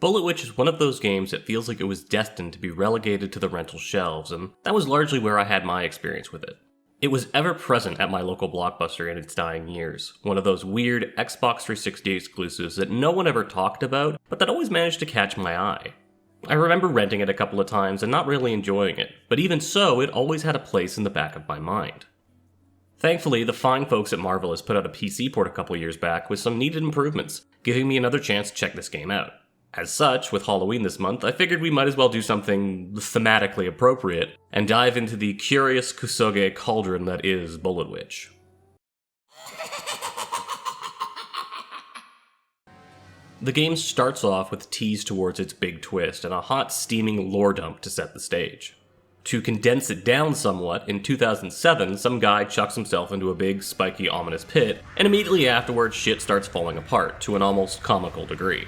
Bullet Witch is one of those games that feels like it was destined to be relegated to the rental shelves, and that was largely where I had my experience with it. It was ever present at my local Blockbuster in its dying years, one of those weird Xbox 360 exclusives that no one ever talked about, but that always managed to catch my eye. I remember renting it a couple of times and not really enjoying it, but even so, it always had a place in the back of my mind. Thankfully, the fine folks at Marvelous put out a PC port a couple years back with some needed improvements, giving me another chance to check this game out. As such, with Halloween this month, I figured we might as well do something thematically appropriate and dive into the curious kusoge cauldron that is Bullet Witch. The game starts off with a tease towards its big twist and a hot, steaming lore dump to set the stage. To condense it down somewhat, in 2007, some guy chucks himself into a big, spiky, ominous pit, and immediately afterwards shit starts falling apart, to an almost comical degree.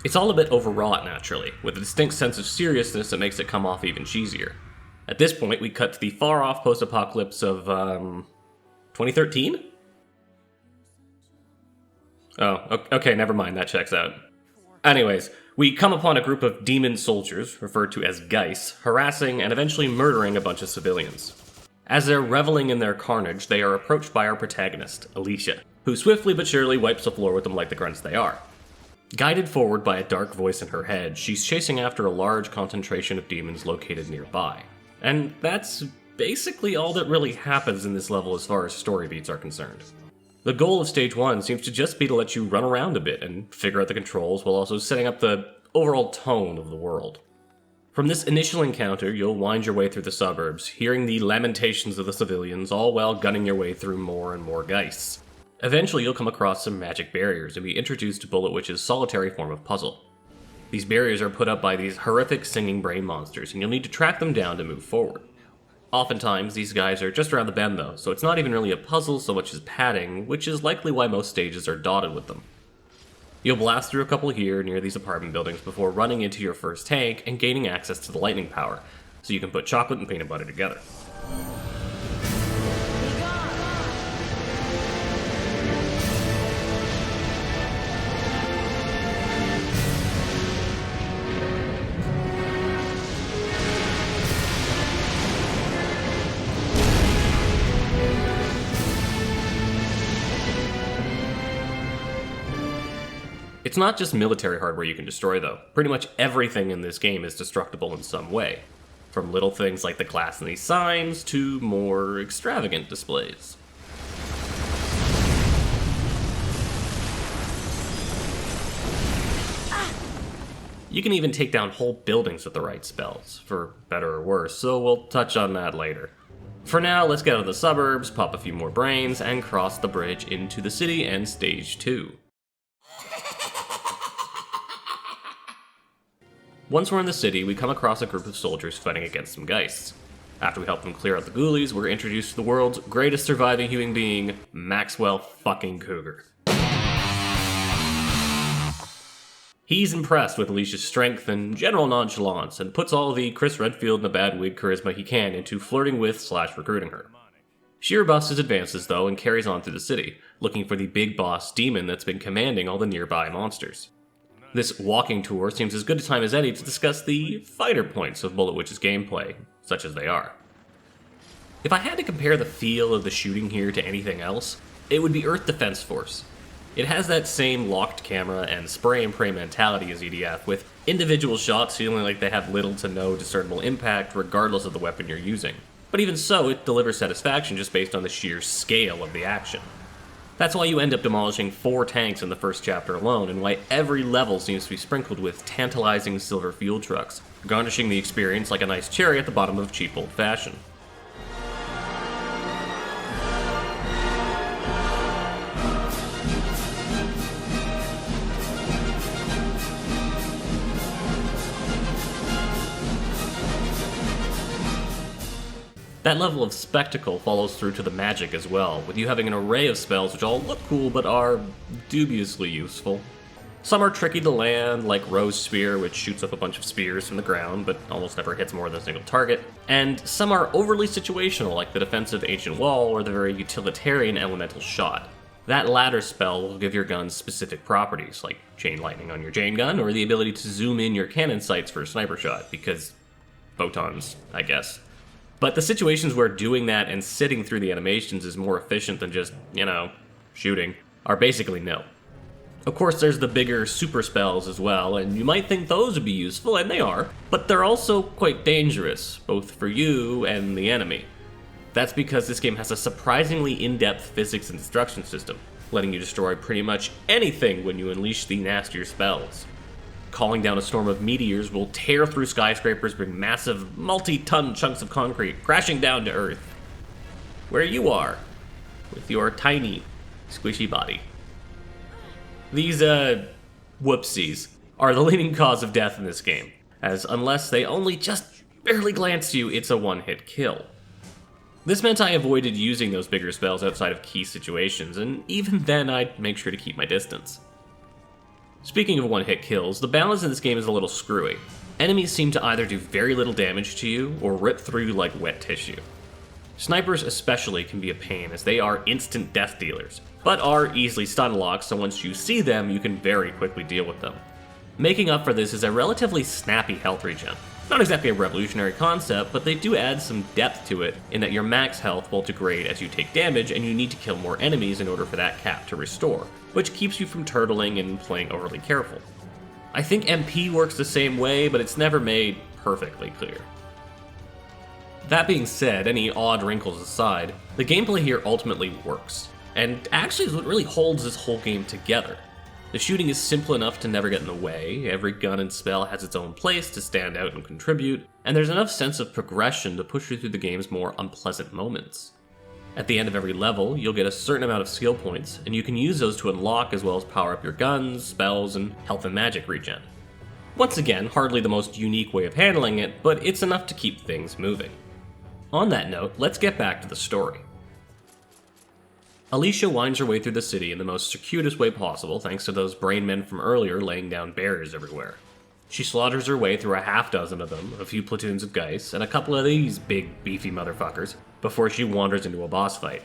It's all a bit overwrought, naturally, with a distinct sense of seriousness that makes it come off even cheesier. At this point, we cut to the far-off post-apocalypse of, 2013? Oh, okay, never mind, that checks out. Anyways, we come upon a group of demon soldiers, referred to as Geis, harassing and eventually murdering a bunch of civilians. As they're reveling in their carnage, they are approached by our protagonist, Ilyich, who swiftly but surely wipes the floor with them like the grunts they are. Guided forward by a dark voice in her head, she's chasing after a large concentration of demons located nearby. And that's basically all that really happens in this level as far as story beats are concerned. The goal of Stage 1 seems to just be to let you run around a bit and figure out the controls while also setting up the overall tone of the world. From this initial encounter, you'll wind your way through the suburbs, hearing the lamentations of the civilians, all while gunning your way through more and more Geists. Eventually, you'll come across some magic barriers and be introduced to Bullet Witch's solitary form of puzzle. These barriers are put up by these horrific singing brain monsters, and you'll need to track them down to move forward. Oftentimes, these guys are just around the bend though, so it's not even really a puzzle so much as padding, which is likely why most stages are dotted with them. You'll blast through a couple here near these apartment buildings before running into your first tank and gaining access to the lightning power, so you can put chocolate and peanut butter together. It's not just military hardware you can destroy, though. Pretty much everything in this game is destructible in some way. From little things like the glass in these signs, to more extravagant displays. You can even take down whole buildings with the right spells, for better or worse, so we'll touch on that later. For now, let's get out of the suburbs, pop a few more brains, and cross the bridge into the city and Stage 2. Once we're in the city, we come across a group of soldiers fighting against some Geists. After we help them clear out the ghoulies, we're introduced to the world's greatest surviving human being, Maxwell fucking Cougar. He's impressed with Ilyish's strength and general nonchalance, and puts all the Chris Redfield in a bad wig charisma he can into flirting with / recruiting her. She rebuffs his advances though and carries on through the city, looking for the big boss demon that's been commanding all the nearby monsters. This walking tour seems as good a time as any to discuss the finer points of Bullet Witch's gameplay, such as they are. If I had to compare the feel of the shooting here to anything else, it would be Earth Defense Force. It has that same locked camera and spray and pray mentality as EDF, with individual shots feeling like they have little to no discernible impact regardless of the weapon you're using. But even so, it delivers satisfaction just based on the sheer scale of the action. That's why you end up demolishing 4 tanks in the first chapter alone, and why every level seems to be sprinkled with tantalizing silver fuel trucks, garnishing the experience like a nice cherry at the bottom of cheap old fashioned. That level of spectacle follows through to the magic as well, with you having an array of spells which all look cool but are dubiously useful. Some are tricky to land, like Rose Spear, which shoots up a bunch of spears from the ground but almost never hits more than a single target, and some are overly situational, like the defensive Ancient Wall or the very utilitarian Elemental Shot. That latter spell will give your guns specific properties, like chain lightning on your chain gun, or the ability to zoom in your cannon sights for a sniper shot, because photons, I guess. But the situations where doing that and sitting through the animations is more efficient than just, shooting, are basically no. Of course, there's the bigger super spells as well, and you might think those would be useful, and they are, but they're also quite dangerous, both for you and the enemy. That's because this game has a surprisingly in-depth physics and destruction system, letting you destroy pretty much anything when you unleash the nastier spells. Calling down a storm of meteors will tear through skyscrapers, bring massive, multi-ton chunks of concrete crashing down to Earth. Where you are, with your tiny, squishy body. These, whoopsies, are the leading cause of death in this game, as unless they only just barely glance you, it's a one-hit kill. This meant I avoided using those bigger spells outside of key situations, and even then I'd make sure to keep my distance. Speaking of one-hit kills, the balance in this game is a little screwy. Enemies seem to either do very little damage to you, or rip through you like wet tissue. Snipers especially can be a pain, as they are instant death dealers, but are easily stun locked, so once you see them, you can very quickly deal with them. Making up for this is a relatively snappy health regen. Not exactly a revolutionary concept, but they do add some depth to it, in that your max health will degrade as you take damage, and you need to kill more enemies in order for that cap to restore, which keeps you from turtling and playing overly careful. I think MP works the same way, but it's never made perfectly clear. That being said, any odd wrinkles aside, the gameplay here ultimately works, and actually is what really holds this whole game together. The shooting is simple enough to never get in the way, every gun and spell has its own place to stand out and contribute, and there's enough sense of progression to push you through the game's more unpleasant moments. At the end of every level, you'll get a certain amount of skill points, and you can use those to unlock as well as power up your guns, spells, and health and magic regen. Once again, hardly the most unique way of handling it, but it's enough to keep things moving. On that note, let's get back to the story. Ilyich winds her way through the city in the most circuitous way possible thanks to those brain men from earlier laying down barriers everywhere. She slaughters her way through a half dozen of them, a few platoons of Geist, and a couple of these big beefy motherfuckers, before she wanders into a boss fight.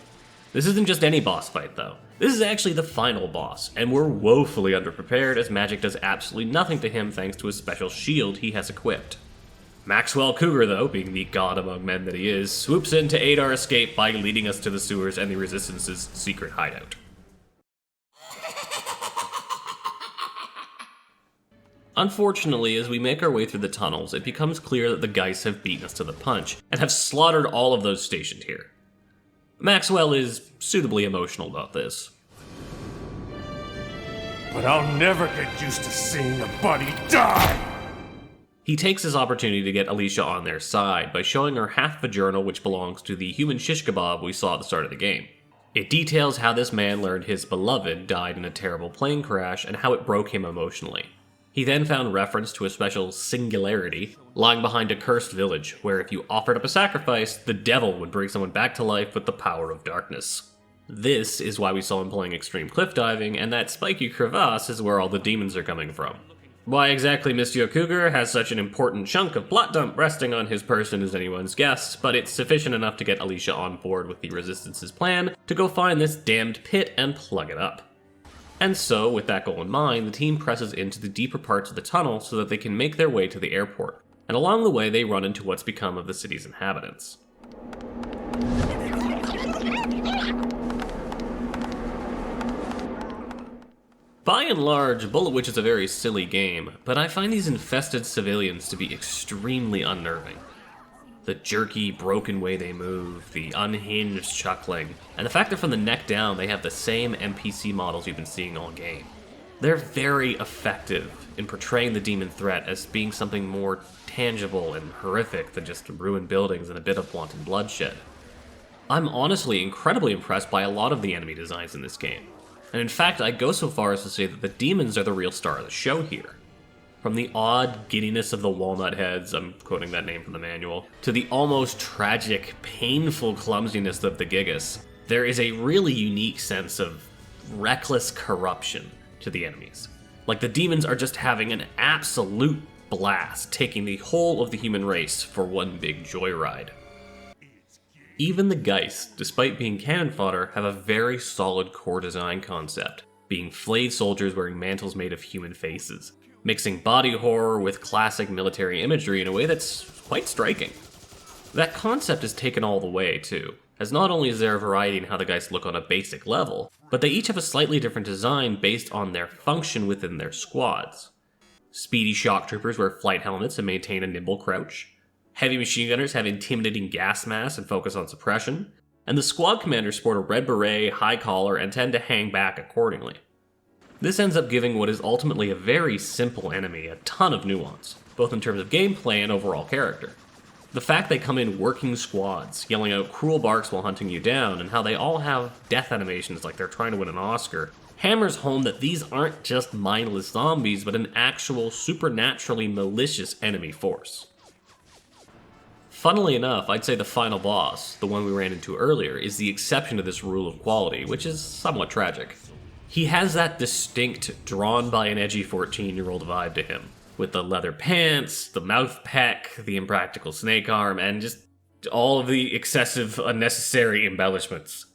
This isn't just any boss fight though. This is actually the final boss, and we're woefully underprepared as magic does absolutely nothing to him thanks to a special shield he has equipped. Maxwell Cougar, though, being the god among men that he is, swoops in to aid our escape by leading us to the sewers and the Resistance's secret hideout. Unfortunately, as we make our way through the tunnels, it becomes clear that the Geist have beaten us to the punch, and have slaughtered all of those stationed here. Maxwell is suitably emotional about this. But I'll never get used to seeing a buddy die! He takes his opportunity to get Ilyich on their side by showing her half of a journal which belongs to the human shish kebab we saw at the start of the game. It details how this man learned his beloved died in a terrible plane crash and how it broke him emotionally. He then found reference to a special singularity lying behind a cursed village, where if you offered up a sacrifice, the devil would bring someone back to life with the power of darkness. This is why we saw him playing extreme cliff diving, and that spiky crevasse is where all the demons are coming from. Why exactly Monsieur Cougar has such an important chunk of plot dump resting on his person is anyone's guess, but it's sufficient enough to get Ilyich on board with the Resistance's plan to go find this damned pit and plug it up. And so, with that goal in mind, the team presses into the deeper parts of the tunnel so that they can make their way to the airport, and along the way they run into what's become of the city's inhabitants. By and large, Bullet Witch is a very silly game, but I find these infested civilians to be extremely unnerving. The jerky, broken way they move, the unhinged chuckling, and the fact that from the neck down they have the same NPC models you've been seeing all game. They're very effective in portraying the demon threat as being something more tangible and horrific than just ruined buildings and a bit of wanton bloodshed. I'm honestly incredibly impressed by a lot of the enemy designs in this game. And in fact, I'd go so far as to say that the demons are the real star of the show here. From the odd giddiness of the walnut heads, I'm quoting that name from the manual, to the almost tragic, painful clumsiness of the Gigas, there is a really unique sense of reckless corruption to the enemies. Like the demons are just having an absolute blast, taking the whole of the human race for one big joyride. Even the Geist, despite being cannon fodder, have a very solid core design concept, being flayed soldiers wearing mantles made of human faces, mixing body horror with classic military imagery in a way that's quite striking. That concept is taken all the way, too, as not only is there a variety in how the Geist look on a basic level, but they each have a slightly different design based on their function within their squads. Speedy shock troopers wear flight helmets and maintain a nimble crouch. Heavy machine gunners have intimidating gas masks and focus on suppression, and the squad commanders sport a red beret, high collar, and tend to hang back accordingly. This ends up giving what is ultimately a very simple enemy a ton of nuance, both in terms of gameplay and overall character. The fact they come in working squads, yelling out cruel barks while hunting you down, and how they all have death animations like they're trying to win an Oscar, hammers home that these aren't just mindless zombies, but an actual supernaturally malicious enemy force. Funnily enough, I'd say the final boss, the one we ran into earlier, is the exception to this rule of quality, which is somewhat tragic. He has that distinct, drawn by an edgy 14-year-old vibe to him, with the leather pants, the mouth peck, the impractical snake arm, and just all of the excessive, unnecessary embellishments.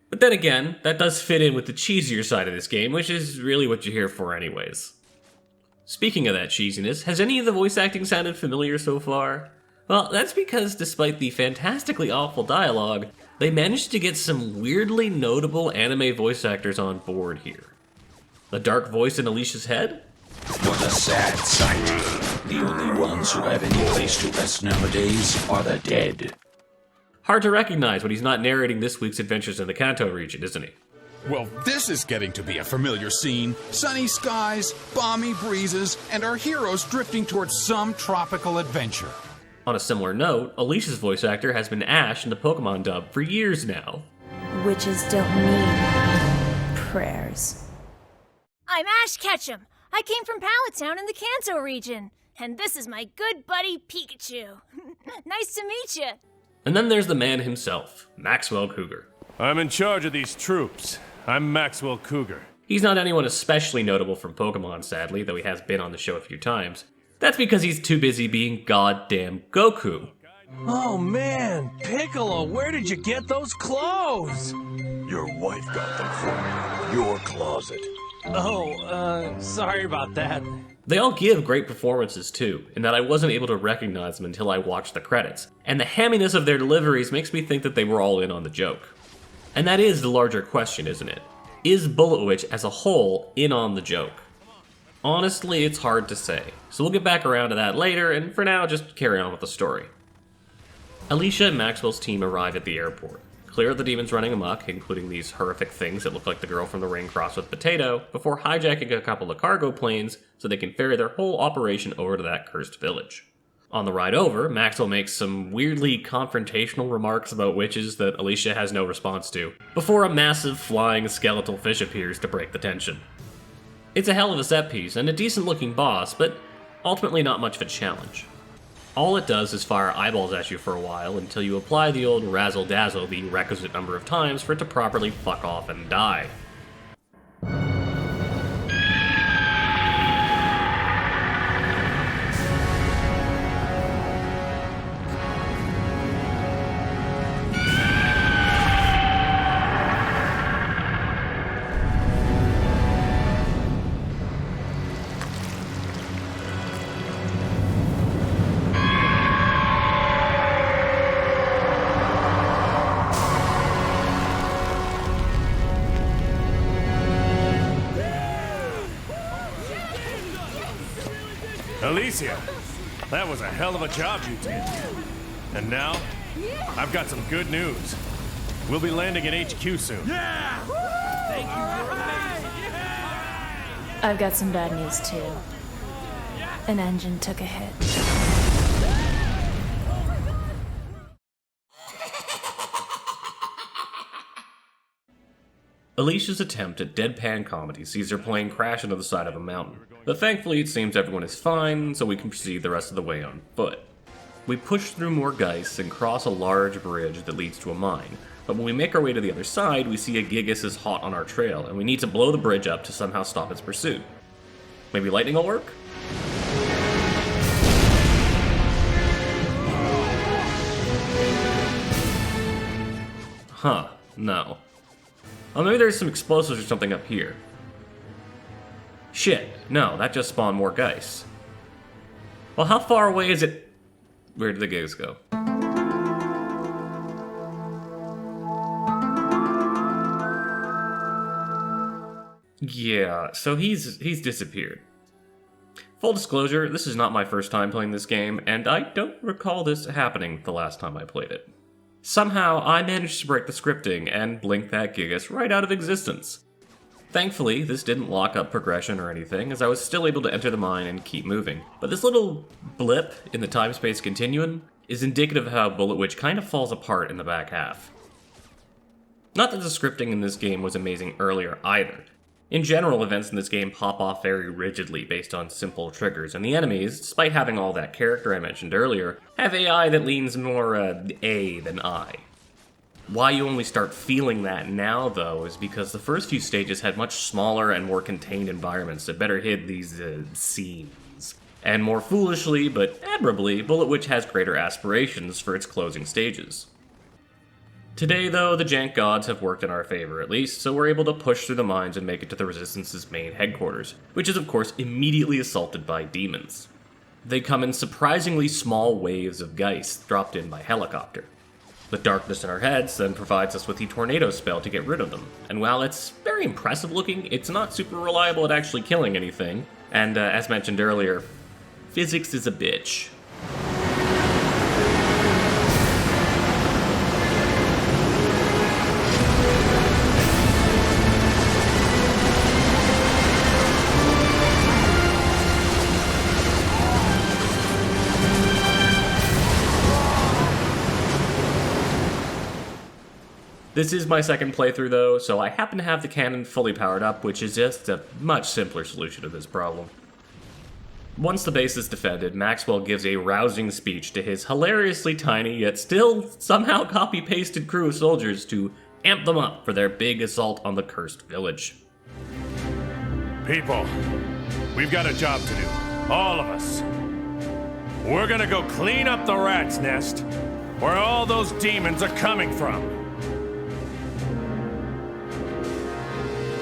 But then again, that does fit in with the cheesier side of this game, which is really what you're here for anyways. Speaking of that cheesiness, has any of the voice acting sounded familiar so far? Well, that's because despite the fantastically awful dialogue, they managed to get some weirdly notable anime voice actors on board here. The dark voice in Ilyish's head? What a sad sight. The only ones who have any place to rest nowadays are the dead. Hard to recognize when he's not narrating this week's adventures in the Kanto region, isn't he? Well, this is getting to be a familiar scene. Sunny skies, balmy breezes, and our heroes drifting towards some tropical adventure. On a similar note, Ilyish's voice actor has been Ash in the Pokémon dub for years now. Witches don't need prayers. I'm Ash Ketchum. I came from Pallet Town in the Kanto region. And this is my good buddy Pikachu. Nice to meet you. And then there's the man himself, Maxwell Cougar. I'm in charge of these troops. I'm Maxwell Cougar. He's not anyone especially notable from Pokémon, sadly, though he has been on the show a few times. That's because he's too busy being goddamn Goku. Oh man, Piccolo, where did you get those clothes? Your wife got them for me. Your closet. Oh, sorry about that. They all give great performances too, in that I wasn't able to recognize them until I watched the credits, and the hamminess of their deliveries makes me think that they were all in on the joke. And that is the larger question, isn't it? Is Bullet Witch as a whole in on the joke? Honestly, it's hard to say, so we'll get back around to that later, and for now, just carry on with the story. Alicia and Maxwell's team arrive at the airport, clear of the demons running amok, including these horrific things that look like the girl from the ring crossed with Potato, before hijacking a couple of cargo planes so they can ferry their whole operation over to that cursed village. On the ride over, Maxwell makes some weirdly confrontational remarks about witches that Alicia has no response to, before a massive flying skeletal fish appears to break the tension. It's a hell of a set piece and a decent looking boss, but ultimately not much of a challenge. All it does is fire eyeballs at you for a while until you apply the old razzle-dazzle the requisite number of times for it to properly fuck off and die. Alicia, that was a hell of a job you did. And now, I've got some good news. We'll be landing at HQ soon. I've got some bad news too. An engine took a hit. Alicia's attempt at deadpan comedy sees her plane crash into the side of a mountain, but thankfully it seems everyone is fine, so we can proceed the rest of the way on foot. We push through more Geists and cross a large bridge that leads to a mine, but when we make our way to the other side, we see a Gigas is hot on our trail, and we need to blow the bridge up to somehow stop its pursuit. Maybe lightning will work? Huh, no. Oh, maybe there's some explosives or something up here. Shit, no, that just spawned more Geist. Well, how far away is it? Where did the gigs go? Yeah, so he's disappeared. Full disclosure, this is not my first time playing this game, and I don't recall this happening the last time I played it. Somehow, I managed to break the scripting and blink that Gigas right out of existence. Thankfully, this didn't lock up progression or anything, as I was still able to enter the mine and keep moving. But this little blip in the time-space continuum is indicative of how Bullet Witch kind of falls apart in the back half. Not that the scripting in this game was amazing earlier either. In general, events in this game pop off very rigidly based on simple triggers, and the enemies, despite having all that character I mentioned earlier, have AI that leans more A than I. Why you only start feeling that now, though, is because the first few stages had much smaller and more contained environments that better hid these scenes. And more foolishly, but admirably, Bullet Witch has greater aspirations for its closing stages. Today, though, the jank gods have worked in our favor at least, so we're able to push through the mines and make it to the Resistance's main headquarters, which is of course immediately assaulted by demons. They come in surprisingly small waves of Geist dropped in by helicopter. The darkness in our heads then provides us with the tornado spell to get rid of them, and while it's very impressive looking, it's not super reliable at actually killing anything, and as mentioned earlier, physics is a bitch. This is my second playthrough though, so I happen to have the cannon fully powered up, which is just a much simpler solution to this problem. Once the base is defended, Maxwell gives a rousing speech to his hilariously tiny yet still somehow copy-pasted crew of soldiers to amp them up for their big assault on the cursed village. People, we've got a job to do. All of us. We're gonna go clean up the rat's nest where all those demons are coming from.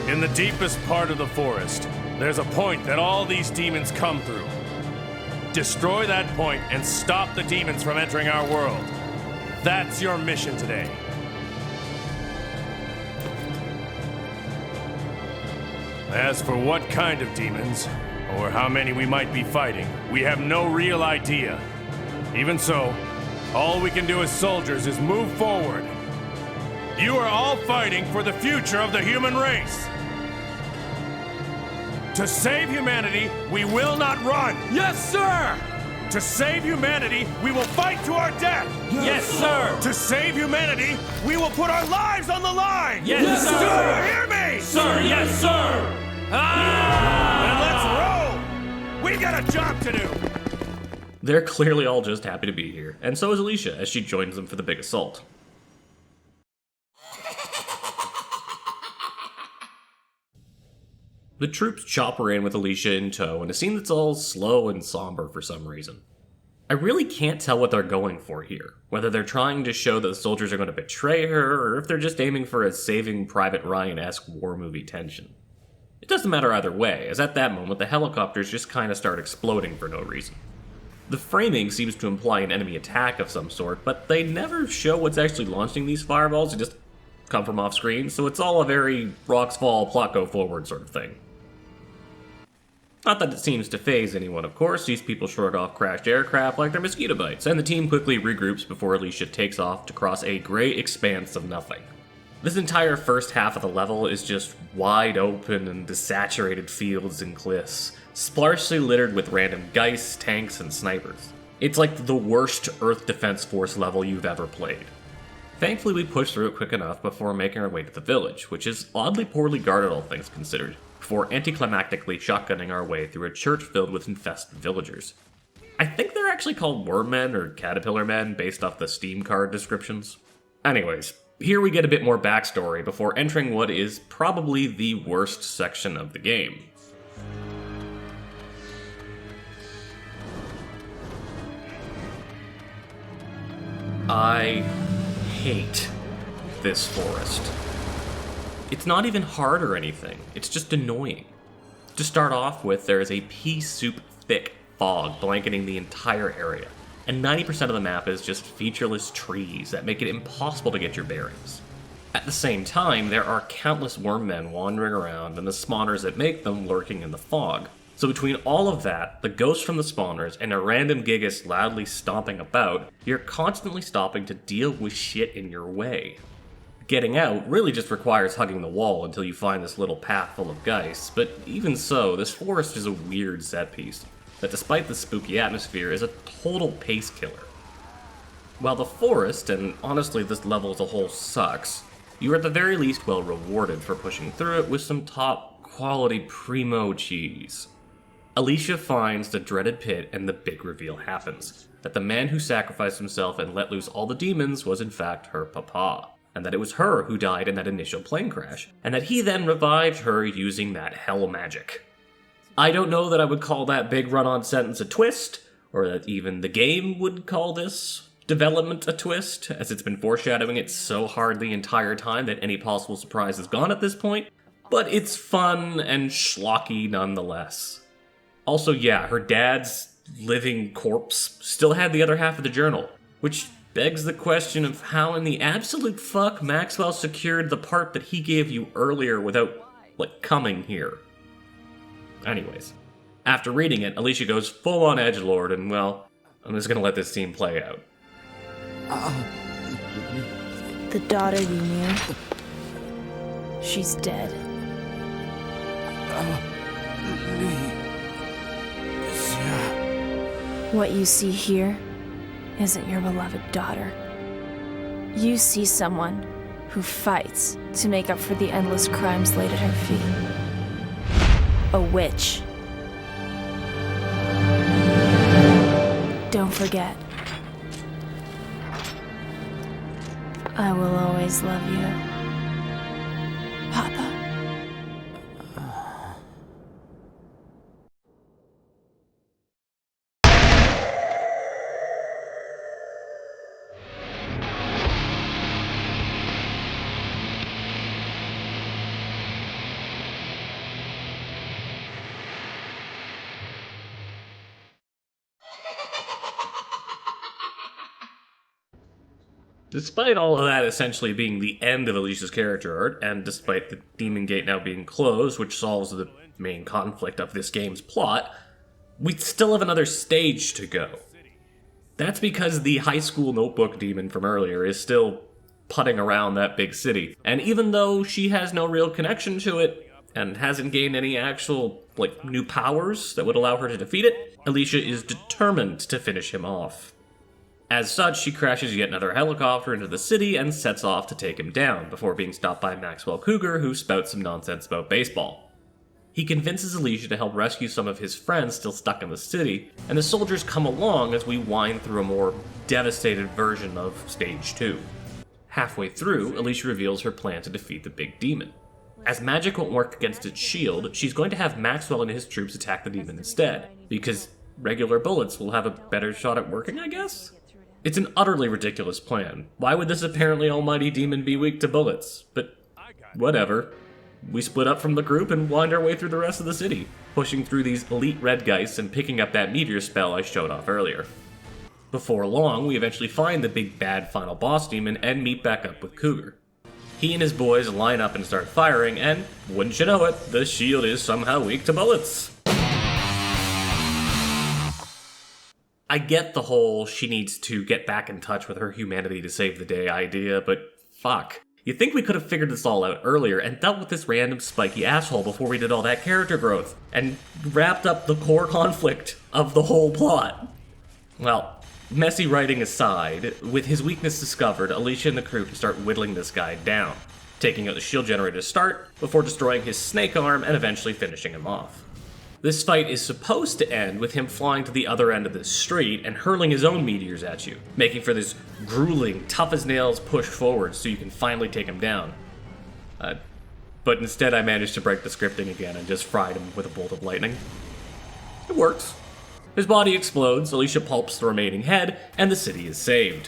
In the deepest part of the forest, there's a point that all these demons come through. Destroy that point and stop the demons from entering our world. That's your mission today. As for what kind of demons, or how many we might be fighting, we have no real idea. Even so, all we can do as soldiers is move forward. You are all fighting for the future of the human race. To save humanity, we will not run. Yes, sir! To save humanity, we will fight to our death. Yes, sir! To save humanity, we will put our lives on the line. Yes, sir! Do you hear me? Sir, yes, sir! And let's roll. We've got a job to do. They're clearly all just happy to be here, and so is Alicia as she joins them for the big assault. The troops chopper in with Alicia in tow in a scene that's all slow and somber for some reason. I really can't tell what they're going for here, whether they're trying to show that the soldiers are going to betray her, or if they're just aiming for a Saving Private Ryan-esque war movie tension. It doesn't matter either way, as at that moment the helicopters just kinda start exploding for no reason. The framing seems to imply an enemy attack of some sort, but they never show what's actually launching these fireballs, they just come from off screen, so it's all a very rocks fall, plot go forward sort of thing. Not that it seems to faze anyone, of course. These people short off crashed aircraft like they're mosquito bites, and the team quickly regroups before Alicia takes off to cross a gray expanse of nothing. This entire first half of the level is just wide open and desaturated fields and cliffs, sparsely littered with random Geists, tanks, and snipers. It's like the worst Earth Defense Force level you've ever played. Thankfully, we push through it quick enough before making our way to the village, which is oddly poorly guarded all things considered, before anticlimactically shotgunning our way through a church filled with infested villagers. I think they're actually called worm men or caterpillar men based off the Steam card descriptions. Anyways, here we get a bit more backstory before entering what is probably the worst section of the game. I hate this forest. It's not even hard or anything, it's just annoying. To start off with, there is a pea soup thick fog blanketing the entire area, and 90% of the map is just featureless trees that make it impossible to get your bearings. At the same time, there are countless worm men wandering around and the spawners that make them lurking in the fog. So between all of that, the ghosts from the spawners, and a random gigas loudly stomping about, you're constantly stopping to deal with shit in your way. Getting out really just requires hugging the wall until you find this little path full of geists, but even so, this forest is a weird set piece that, despite the spooky atmosphere, is a total pace killer. While the forest, and honestly this level as a whole, sucks, you are at the very least well rewarded for pushing through it with some top quality primo cheese. Ilyich finds the dreaded pit and the big reveal happens, that the man who sacrificed himself and let loose all the demons was in fact her papa, and that it was her who died in that initial plane crash, and that he then revived her using that hell magic. I don't know that I would call that big run-on sentence a twist, or that even the game would call this development a twist, as it's been foreshadowing it so hard the entire time that any possible surprise is gone at this point, but it's fun and schlocky nonetheless. Also, yeah, her dad's living corpse still had the other half of the journal, which begs the question of how in the absolute fuck Maxwell secured the part that he gave you earlier without, coming here. Anyways, after reading it, Ilyich goes full on edgelord, and well, I'm just gonna let this scene play out. The daughter you knew, she's dead. What you see here isn't your beloved daughter. You see someone who fights to make up for the endless crimes laid at her feet. A witch. Don't forget. I will always love you, Papa. Despite all of that essentially being the end of Ilyish's character arc, and despite the Demon Gate now being closed, which solves the main conflict of this game's plot, we still have another stage to go. That's because the high school notebook demon from earlier is still putting around that big city, and even though she has no real connection to it, and hasn't gained any actual, new powers that would allow her to defeat it, Ilyich is determined to finish him off. As such, she crashes yet another helicopter into the city and sets off to take him down, before being stopped by Maxwell Cougar, who spouts some nonsense about baseball. He convinces Ilyich to help rescue some of his friends still stuck in the city, and the soldiers come along as we wind through a more devastated version of Stage 2. Halfway through, Ilyich reveals her plan to defeat the big demon. As magic won't work against its shield, she's going to have Maxwell and his troops attack the demon instead, because regular bullets will have a better shot at working, I guess? It's an utterly ridiculous plan. Why would this apparently almighty demon be weak to bullets? But whatever. We split up from the group and wind our way through the rest of the city, pushing through these elite red geists and picking up that meteor spell I showed off earlier. Before long, we eventually find the big bad final boss demon and meet back up with Cougar. He and his boys line up and start firing, and wouldn't you know it, the shield is somehow weak to bullets. I get the whole she needs to get back in touch with her humanity to save the day idea, but fuck. You'd think we could have figured this all out earlier and dealt with this random spiky asshole before we did all that character growth, and wrapped up the core conflict of the whole plot. Well, messy writing aside, with his weakness discovered, Ilyich and the crew can start whittling this guy down, taking out the shield generator to start, before destroying his snake arm and eventually finishing him off. This fight is supposed to end with him flying to the other end of the street and hurling his own meteors at you, making for this grueling, tough-as-nails push forward so you can finally take him down. But instead I managed to break the scripting again and just fried him with a bolt of lightning. It works. His body explodes, Ilyich pulps the remaining head, and the city is saved.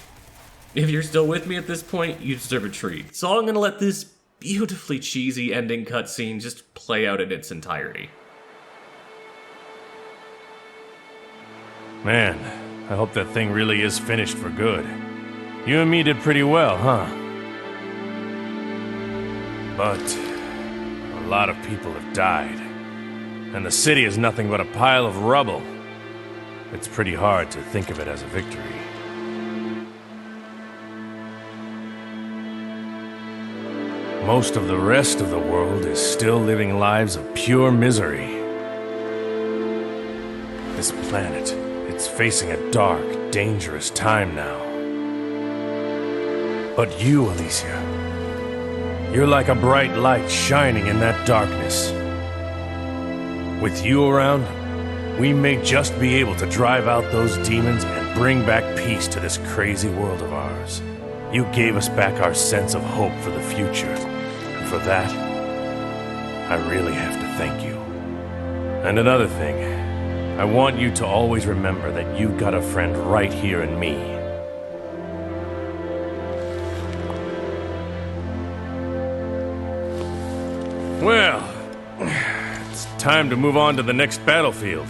If you're still with me at this point, you deserve a treat. So I'm gonna let this beautifully cheesy ending cutscene just play out in its entirety. Man, I hope that thing really is finished for good. You and me did pretty well, huh? But a lot of people have died, and the city is nothing but a pile of rubble. It's pretty hard to think of it as a victory. Most of the rest of the world is still living lives of pure misery. This planet, it's facing a dark, dangerous time now. But you, Alicia, you're like a bright light shining in that darkness. With you around, we may just be able to drive out those demons and bring back peace to this crazy world of ours. You gave us back our sense of hope for the future. And for that, I really have to thank you. And another thing, I want you to always remember that you've got a friend right here in me. Well, it's time to move on to the next battlefield.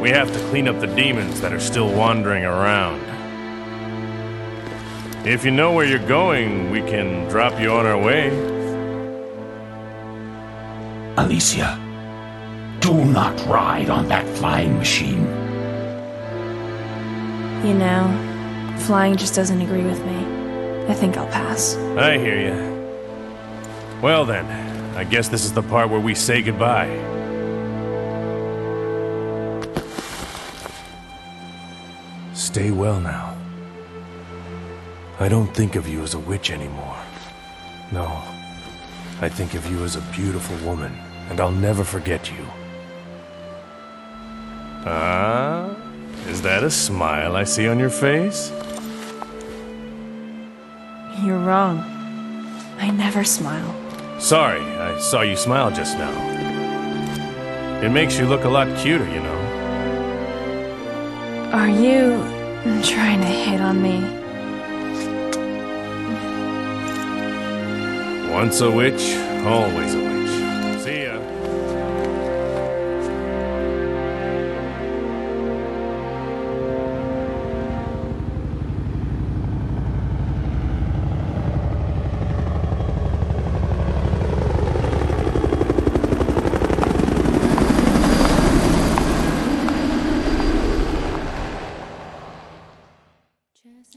We have to clean up the demons that are still wandering around. If you know where you're going, we can drop you on our way. Alicia, do not ride on that flying machine. You know, flying just doesn't agree with me. I think I'll pass. I hear you. Well then, I guess this is the part where we say goodbye. Stay well now. I don't think of you as a witch anymore. No, I think of you as a beautiful woman, and I'll never forget you. Ah, is that a smile I see on your face? You're wrong. I never smile. Sorry, I saw you smile just now. It makes you look a lot cuter, you know. Are you trying to hit on me? Once a witch, always a witch. See ya.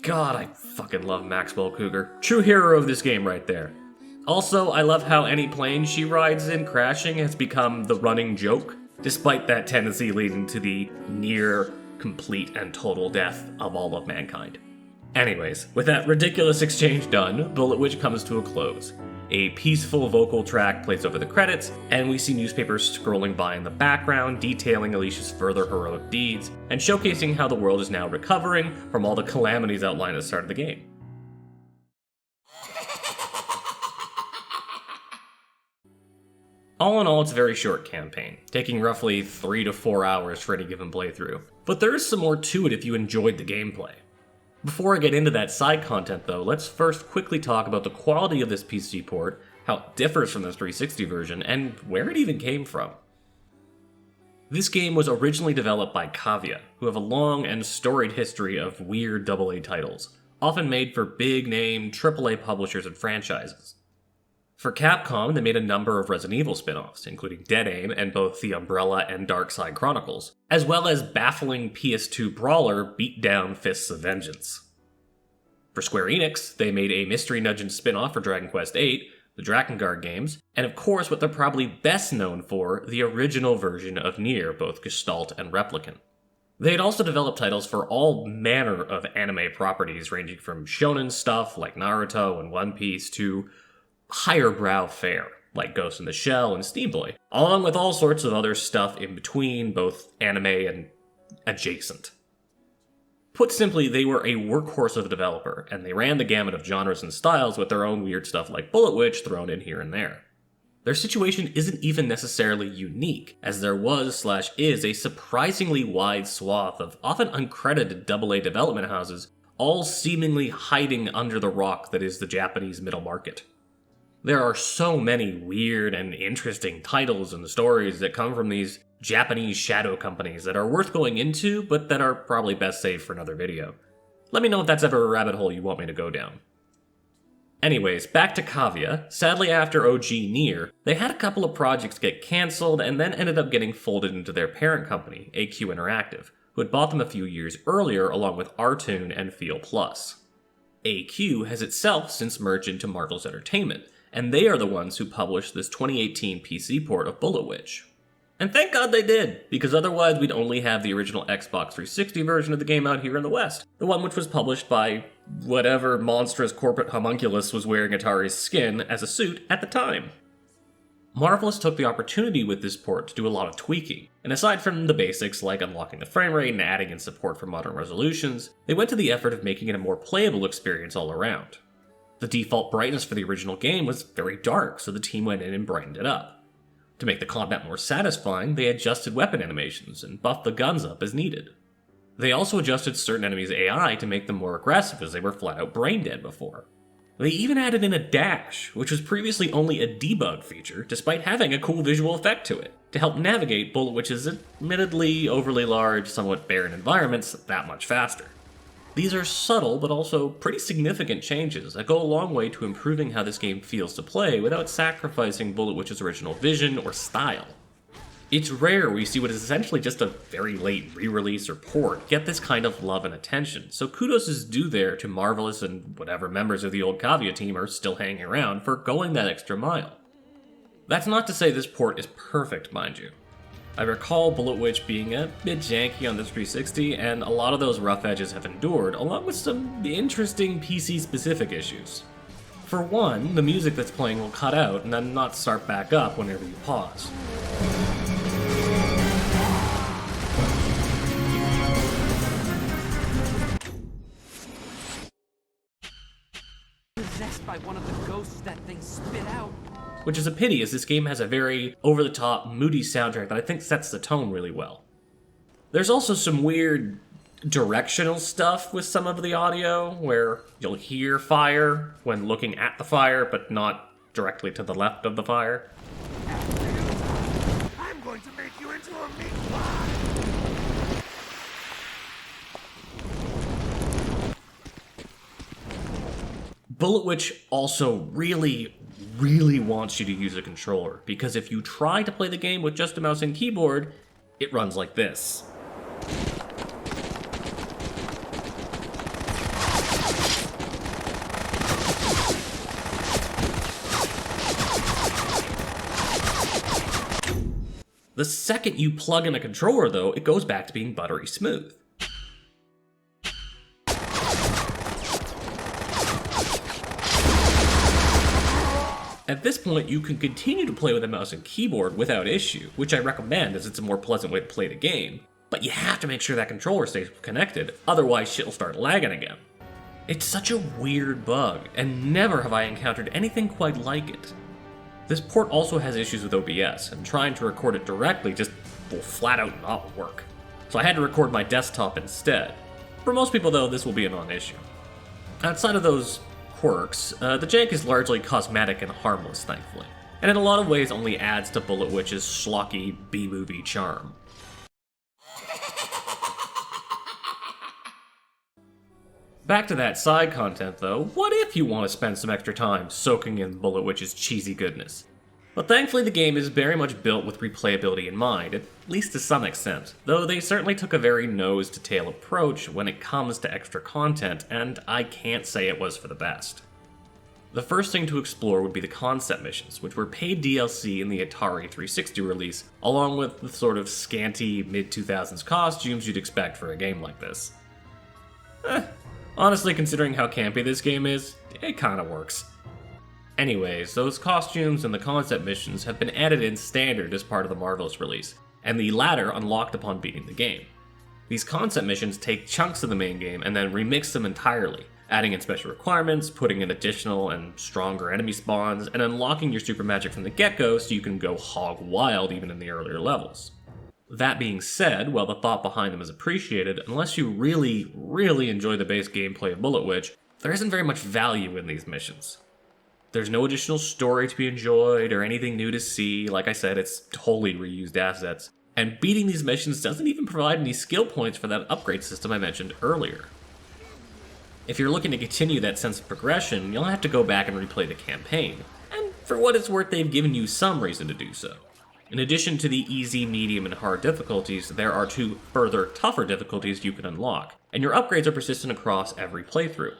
God, I fucking love Maxwell Cougar. True hero of this game right there. Also, I love how any plane she rides in crashing has become the running joke, despite that tendency leading to the near complete and total death of all of mankind. Anyways, with that ridiculous exchange done, Bullet Witch comes to a close. A peaceful vocal track plays over the credits, and we see newspapers scrolling by in the background, detailing Ilych's further heroic deeds, and showcasing how the world is now recovering from all the calamities outlined at the start of the game. All in all, it's a very short campaign, taking roughly 3 to 4 hours for any given playthrough, but there is some more to it if you enjoyed the gameplay. Before I get into that side content though, let's first quickly talk about the quality of this PC port, how it differs from the 360 version, and where it even came from. This game was originally developed by Cavia, who have a long and storied history of weird AA titles, often made for big-name AAA publishers and franchises. For Capcom, they made a number of Resident Evil spin-offs, including Dead Aim and both the Umbrella and Dark Side Chronicles, as well as baffling PS2 brawler Beatdown Fists of Vengeance. For Square Enix, they made a Mystery Dungeon spin-off for Dragon Quest VIII, the Drakengard games, and of course what they're probably best known for, the original version of Nier, both Gestalt and Replicant. They had also developed titles for all manner of anime properties, ranging from shonen stuff like Naruto and One Piece to higher brow fare, like Ghost in the Shell and Steam Boy, along with all sorts of other stuff in between, both anime and adjacent. Put simply, they were a workhorse of a developer, and they ran the gamut of genres and styles with their own weird stuff like Bullet Witch thrown in here and there. Their situation isn't even necessarily unique, as there was/is a surprisingly wide swath of often uncredited AA development houses all seemingly hiding under the rock that is the Japanese middle market. There are so many weird and interesting titles and stories that come from these Japanese shadow companies that are worth going into, but that are probably best saved for another video. Let me know if that's ever a rabbit hole you want me to go down. Anyways, back to Cavia. Sadly, after OG Nier, they had a couple of projects get cancelled and then ended up getting folded into their parent company, AQ Interactive, who had bought them a few years earlier along with Artoon and Feel Plus. AQ has itself since merged into Marvel's Entertainment, and they are the ones who published this 2018 PC port of Bullet Witch. And thank God they did, because otherwise we'd only have the original Xbox 360 version of the game out here in the West, the one which was published by whatever monstrous corporate homunculus was wearing Atari's skin as a suit at the time. Marvelous took the opportunity with this port to do a lot of tweaking, and aside from the basics like unlocking the frame rate and adding in support for modern resolutions, they went to the effort of making it a more playable experience all around. The default brightness for the original game was very dark, so the team went in and brightened it up. To make the combat more satisfying, they adjusted weapon animations and buffed the guns up as needed. They also adjusted certain enemies' AI to make them more aggressive as they were flat out brain dead before. They even added in a dash, which was previously only a debug feature, despite having a cool visual effect to it, to help navigate Bullet Witch's admittedly overly large, somewhat barren environments that much faster. These are subtle, but also pretty significant changes that go a long way to improving how this game feels to play without sacrificing Bullet Witch's original vision or style. It's rare we see what is essentially just a very late re-release or port get this kind of love and attention, so kudos is due there to Marvelous and whatever members of the old Cavia team are still hanging around for going that extra mile. That's not to say this port is perfect, mind you. I recall Bullet Witch being a bit janky on the 360, and a lot of those rough edges have endured, along with some interesting PC-specific issues. For one, the music that's playing will cut out and then not start back up whenever you pause. Possessed by one of the ghosts that thing spit out. Which is a pity, as this game has a very over-the-top, moody soundtrack that I think sets the tone really well. There's also some weird directional stuff with some of the audio, where you'll hear fire when looking at the fire, but not directly to the left of the fire. I'm going to make you into a meat pie! Bullet Witch also really wants you to use a controller, because if you try to play the game with just a mouse and keyboard, it runs like this. The second you plug in a controller, though, it goes back to being buttery smooth. At this point, you can continue to play with a mouse and keyboard without issue, which I recommend as it's a more pleasant way to play the game, but you have to make sure that controller stays connected, otherwise shit will start lagging again. It's such a weird bug, and never have I encountered anything quite like it. This port also has issues with OBS, and trying to record it directly just will flat out not work. So I had to record my desktop instead. For most people though, this will be a non-issue. Outside of those quirks, the jank is largely cosmetic and harmless, thankfully, and in a lot of ways only adds to Bullet Witch's schlocky B-movie charm. Back to that side content though, what if you want to spend some extra time soaking in Bullet Witch's cheesy goodness? But thankfully the game is very much built with replayability in mind, at least to some extent, though they certainly took a very nose-to-tail approach when it comes to extra content, and I can't say it was for the best. The first thing to explore would be the concept missions, which were paid DLC in the Atari 360 release, along with the sort of scanty mid-2000s costumes you'd expect for a game like this. Honestly, considering how campy this game is, it kinda works. Anyways, those costumes and the concept missions have been added in standard as part of the Marvelous release, and the latter unlocked upon beating the game. These concept missions take chunks of the main game and then remix them entirely, adding in special requirements, putting in additional and stronger enemy spawns, and unlocking your super magic from the get-go so you can go hog wild even in the earlier levels. That being said, while the thought behind them is appreciated, unless you really, really enjoy the base gameplay of Bullet Witch, there isn't very much value in these missions. There's no additional story to be enjoyed or anything new to see. Like I said, it's totally reused assets. And beating these missions doesn't even provide any skill points for that upgrade system I mentioned earlier. If you're looking to continue that sense of progression, you'll have to go back and replay the campaign. And for what it's worth, they've given you some reason to do so. In addition to the easy, medium, and hard difficulties, there are 2 further tougher difficulties you can unlock, and your upgrades are persistent across every playthrough.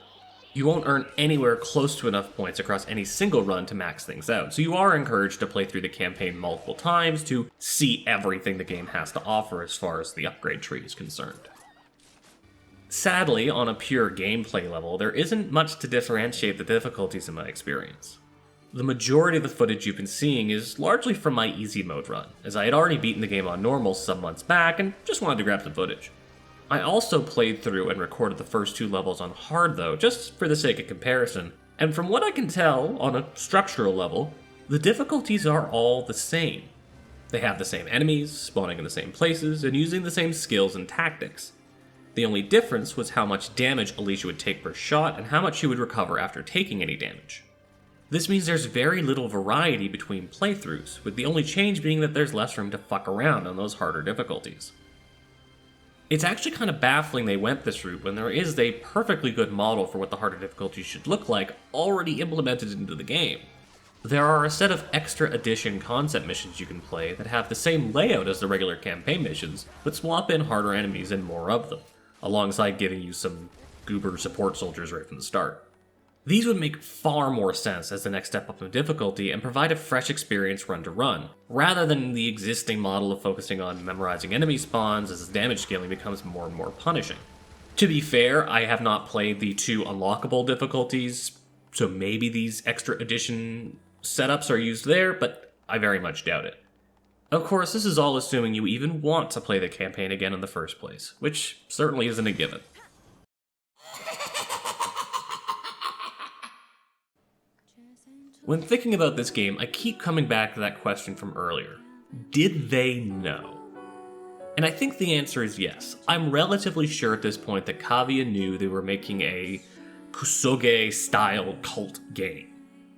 You won't earn anywhere close to enough points across any single run to max things out, so you are encouraged to play through the campaign multiple times to see everything the game has to offer as far as the upgrade tree is concerned. Sadly, on a pure gameplay level, there isn't much to differentiate the difficulties in my experience. The majority of the footage you've been seeing is largely from my easy mode run, as I had already beaten the game on normal some months back and just wanted to grab some footage. I also played through and recorded the first 2 levels on hard though, just for the sake of comparison, and from what I can tell, on a structural level, the difficulties are all the same. They have the same enemies, spawning in the same places, and using the same skills and tactics. The only difference was how much damage Ilyich would take per shot and how much she would recover after taking any damage. This means there's very little variety between playthroughs, with the only change being that there's less room to fuck around on those harder difficulties. It's actually kind of baffling they went this route when there is a perfectly good model for what the harder difficulties should look like already implemented into the game. There are a set of extra edition concept missions you can play that have the same layout as the regular campaign missions, but swap in harder enemies and more of them, alongside giving you some goober support soldiers right from the start. These would make far more sense as the next step up in difficulty and provide a fresh experience run to run, rather than the existing model of focusing on memorizing enemy spawns as damage scaling becomes more and more punishing. To be fair, I have not played the 2 unlockable difficulties, so maybe these extra edition setups are used there, but I very much doubt it. Of course, this is all assuming you even want to play the campaign again in the first place, which certainly isn't a given. When thinking about this game, I keep coming back to that question from earlier. Did they know? And I think the answer is yes. I'm relatively sure at this point that Cavia knew they were making a Kusoge-style cult game.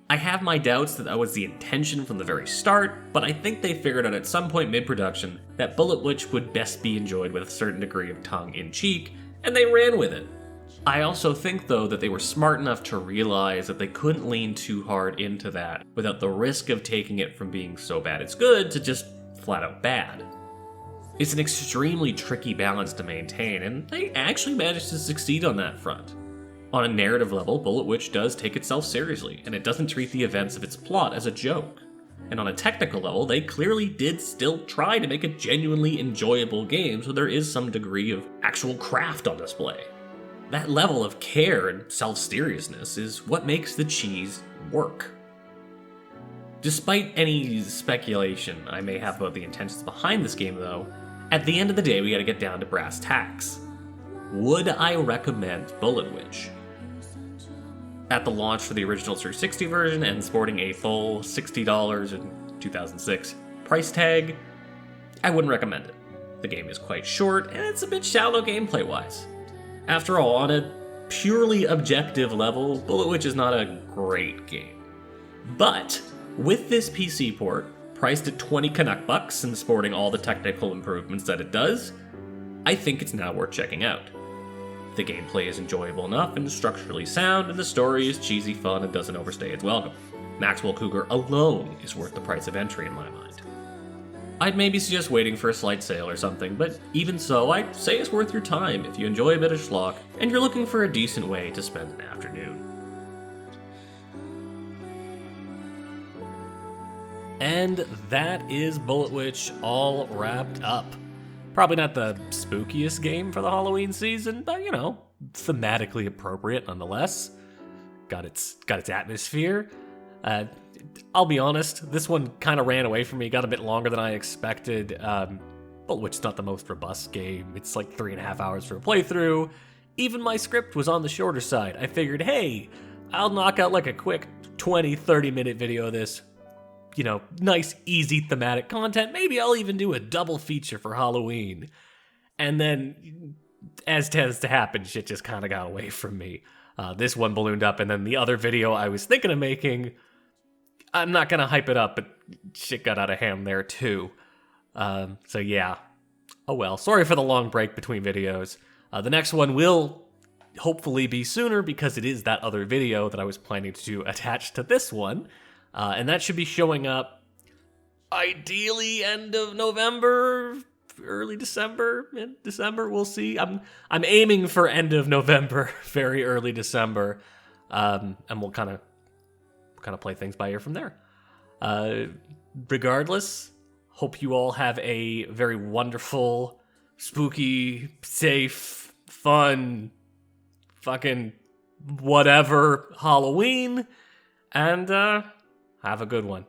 I have my doubts that that was the intention from the very start, but I think they figured out at some point mid-production that Bullet Witch would best be enjoyed with a certain degree of tongue-in-cheek, and they ran with it. I also think, though, that they were smart enough to realize that they couldn't lean too hard into that without the risk of taking it from being so bad it's good to just flat out bad. It's an extremely tricky balance to maintain, and they actually managed to succeed on that front. On a narrative level, Bullet Witch does take itself seriously, and it doesn't treat the events of its plot as a joke. And on a technical level, they clearly did still try to make a genuinely enjoyable game, so there is some degree of actual craft on display. That level of care and self-seriousness is what makes the cheese work. Despite any speculation I may have about the intentions behind this game, though, at the end of the day we gotta get down to brass tacks. Would I recommend Bullet Witch? At the launch for the original 360 version and sporting a full $60 in 2006 price tag, I wouldn't recommend it. The game is quite short and it's a bit shallow gameplay-wise. After all, on a purely objective level, Bullet Witch is not a great game. But with this PC port, priced at 20 Canuck bucks and sporting all the technical improvements that it does, I think it's now worth checking out. The gameplay is enjoyable enough and structurally sound, and the story is cheesy fun and doesn't overstay its welcome. Maxwell Cougar alone is worth the price of entry in my mind. I'd maybe suggest waiting for a slight sale or something, but even so, I'd say it's worth your time if you enjoy a bit of schlock and you're looking for a decent way to spend an afternoon. And that is Bullet Witch all wrapped up. Probably not the spookiest game for the Halloween season, but you know, thematically appropriate nonetheless. Got its atmosphere. I'll be honest, this one kind of ran away from me, got a bit longer than I expected. Bullet Witch is not the most robust game. It's like 3.5 hours for a playthrough. Even my script was on the shorter side. I figured, hey, I'll knock out like a quick 20-30 minute video of this. nice, easy thematic content. Maybe I'll even do a double feature for Halloween. And then, as tends to happen, shit just kind of got away from me. This one ballooned up, and then the other video I was thinking of making, I'm not going to hype it up, but shit got out of hand there too. So yeah. Oh well, sorry for the long break between videos. The next one will hopefully be sooner because it is that other video that I was planning to attach to this one. And that should be showing up ideally end of November, early December, mid-December, we'll see. I'm aiming for end of November, very early December. And we'll kind of play things by ear from there. Regardless, hope you all have a very wonderful, spooky, safe, fun, fucking whatever Halloween, and have a good one.